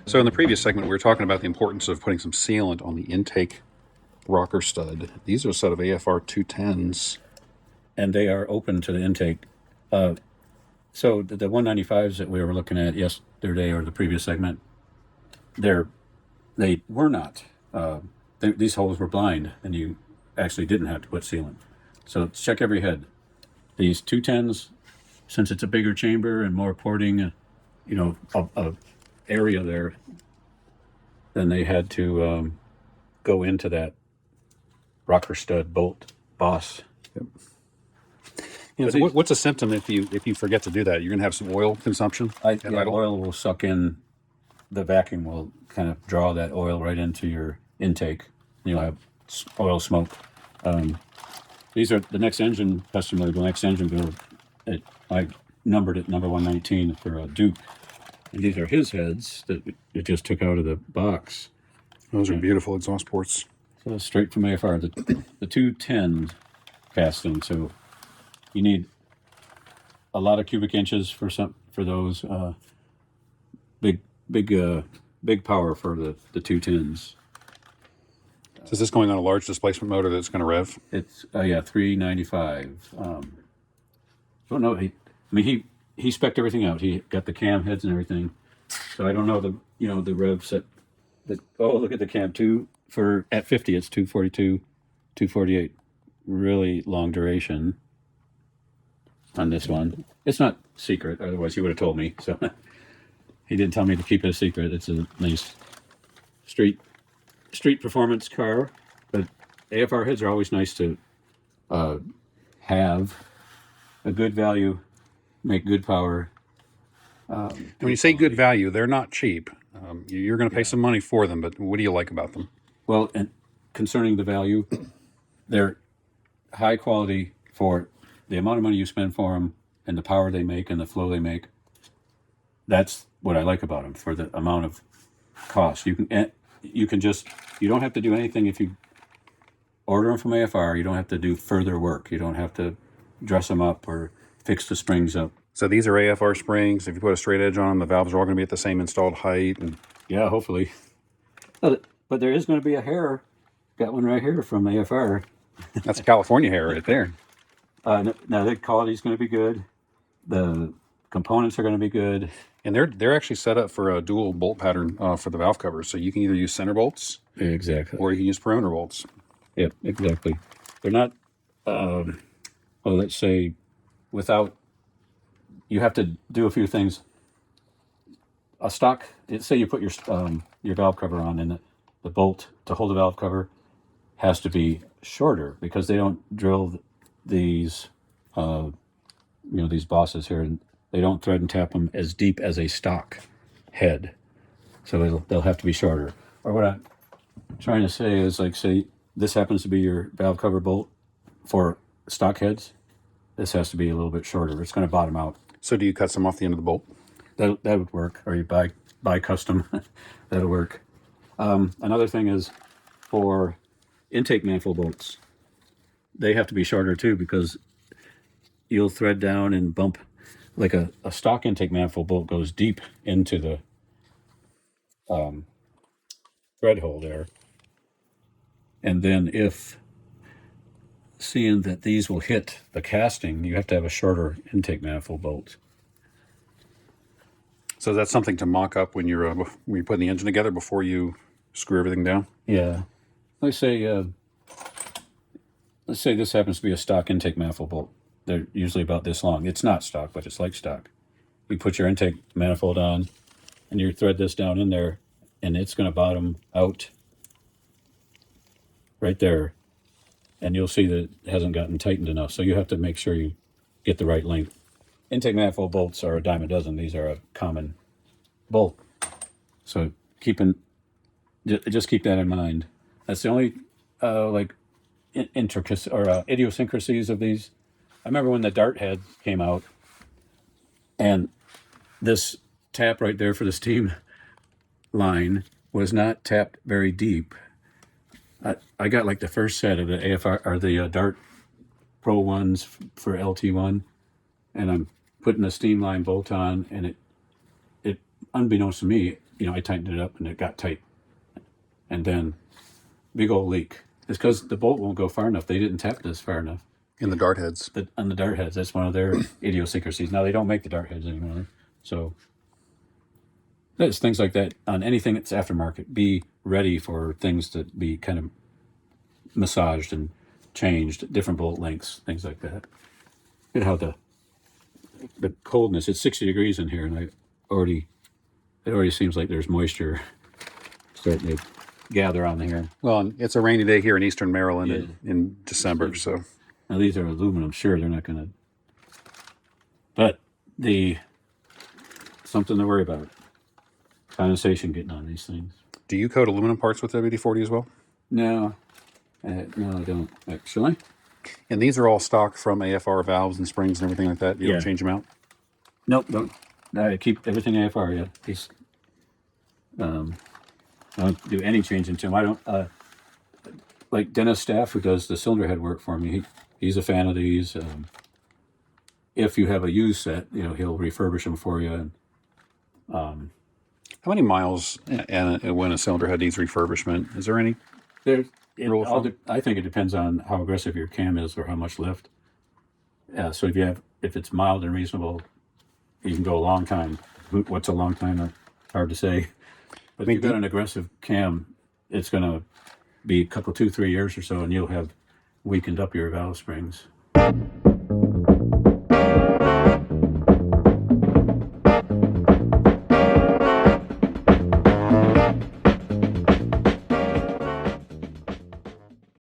So in the previous segment, we were talking about the importance of putting some sealant on the intake rocker stud. These are a set of AFR 210s. And they are open to the intake. So the 195s that we were looking at yesterday or the previous segment, they were not. These holes were blind, and you actually didn't have to put sealant. So check every head. These 210s, since it's a bigger chamber and more porting, a area there, then they had to go into that rocker stud bolt boss. So what's a symptom if you forget to do that? You're going to have some oil consumption? Oil will suck in. The vacuum will kind of draw that oil right into your intake. You'll have oil smoke. These are the next engine customer, the next engine build. I numbered it number 119 for a Duke. And these are his heads that it just took out of the box. Those are beautiful exhaust ports. So straight from AFR, the 210 casting. So you need a lot of cubic inches for those. Big power for the 210s. So is this going on a large displacement motor that's going to rev? It's 395. Don't know. He spec'd everything out. He got the cam heads and everything. So I don't know the rev set. Look at the cam 2 for at 50. It's 242, 248. Really long duration on this one. It's not secret. Otherwise, he would have told me. So he didn't tell me to keep it a secret. It's a nice street performance car. But AFR heads are always nice to have a good value, make good power. When you say good value, they're not cheap. You're going to pay some money for them, but what do you like about them? Well, and concerning the value, they're high quality for the amount of money you spend for them and the power they make and the flow they make. That's what I like about them for the amount of cost. You don't have to do anything if you order them from AFR. You don't have to do further work. You don't have to dress them up or fix the springs up. So these are AFR springs. If you put a straight edge on them, the valves are all going to be at the same installed height. Yeah, hopefully. But there is going to be a hair. Got one right here from AFR. That's a California hair right there. Now the quality is going to be good. The components are going to be good. And they're actually set up for a dual bolt pattern for the valve covers. So you can either use center bolts. Exactly. Or you can use perimeter bolts. Yep, exactly. They're not, let's say, you have to do a few things. A stock, say you put your valve cover on, and the bolt to hold the valve cover has to be shorter because they don't drill these, these bosses here, and they don't thread and tap them as deep as a stock head. So they'll have to be shorter. Or what I'm trying to say is, like, say this happens to be your valve cover bolt for stock heads. This has to be a little bit shorter. It's going to bottom out. So do you cut some off the end of the bolt? That would work. Or you buy custom. That'll work. Another thing is for intake manifold bolts, they have to be shorter too because you'll thread down and bump. Like a stock intake manifold bolt goes deep into the thread hole there. And then if seeing that these will hit the casting, you have to have a shorter intake manifold bolt. So that's something to mock up when you're putting the engine together before you screw everything down? Yeah. Let's say this happens to be a stock intake manifold bolt. They're usually about this long. It's not stock, but it's like stock. You put your intake manifold on, and you thread this down in there, and it's going to bottom out right there. And you'll see that it hasn't gotten tightened enough. So you have to make sure you get the right length. Intake manifold bolts are a dime a dozen. These are a common bolt. So just keep that in mind. That's the only intricacies or idiosyncrasies of these. I remember when the Dart head came out, and this tap right there for the steam line was not tapped very deep. I got like the first set of the AFR or the Dart Pro ones for LT1, and I'm putting a steam line bolt on, and it unbeknownst to me, I tightened it up and it got tight. And then big old leak. It's because the bolt won't go far enough. They didn't tap this far enough. In the dart heads. On the dart heads, that's one of their idiosyncrasies. Now they don't make the dart heads anymore. So there's things like that on anything that's aftermarket. Be ready for things to be kind of massaged and changed, different bolt lengths, things like that. Look at how the coldness, it's 60 degrees in here, and it already seems like there's moisture starting to gather on here. Well, and it's a rainy day here in eastern Maryland Yeah. in December, so. Now these are aluminum, sure, they're not going to, but something to worry about. Condensation getting on these things. Do you coat aluminum parts with WD-40 as well? No, no, I don't actually. And these are all stock from AFR valves and springs and everything like that? You don't change them out? Nope, don't. I keep everything AFR, yeah. These, I don't do any changing to them. I don't, like Dennis Staff, who does the cylinder head work for me, he's a fan of these. If you have a used set, he'll refurbish them for you. And, How many miles and when a cylinder head needs refurbishment? Is there any? I think it depends on how aggressive your cam is or how much lift. So if it's mild and reasonable, you can go a long time. What's a long time? Hard to say. But if you've got an aggressive cam, it's going to be a couple, 2-3 years or so, and you'll have weakened up your valve springs.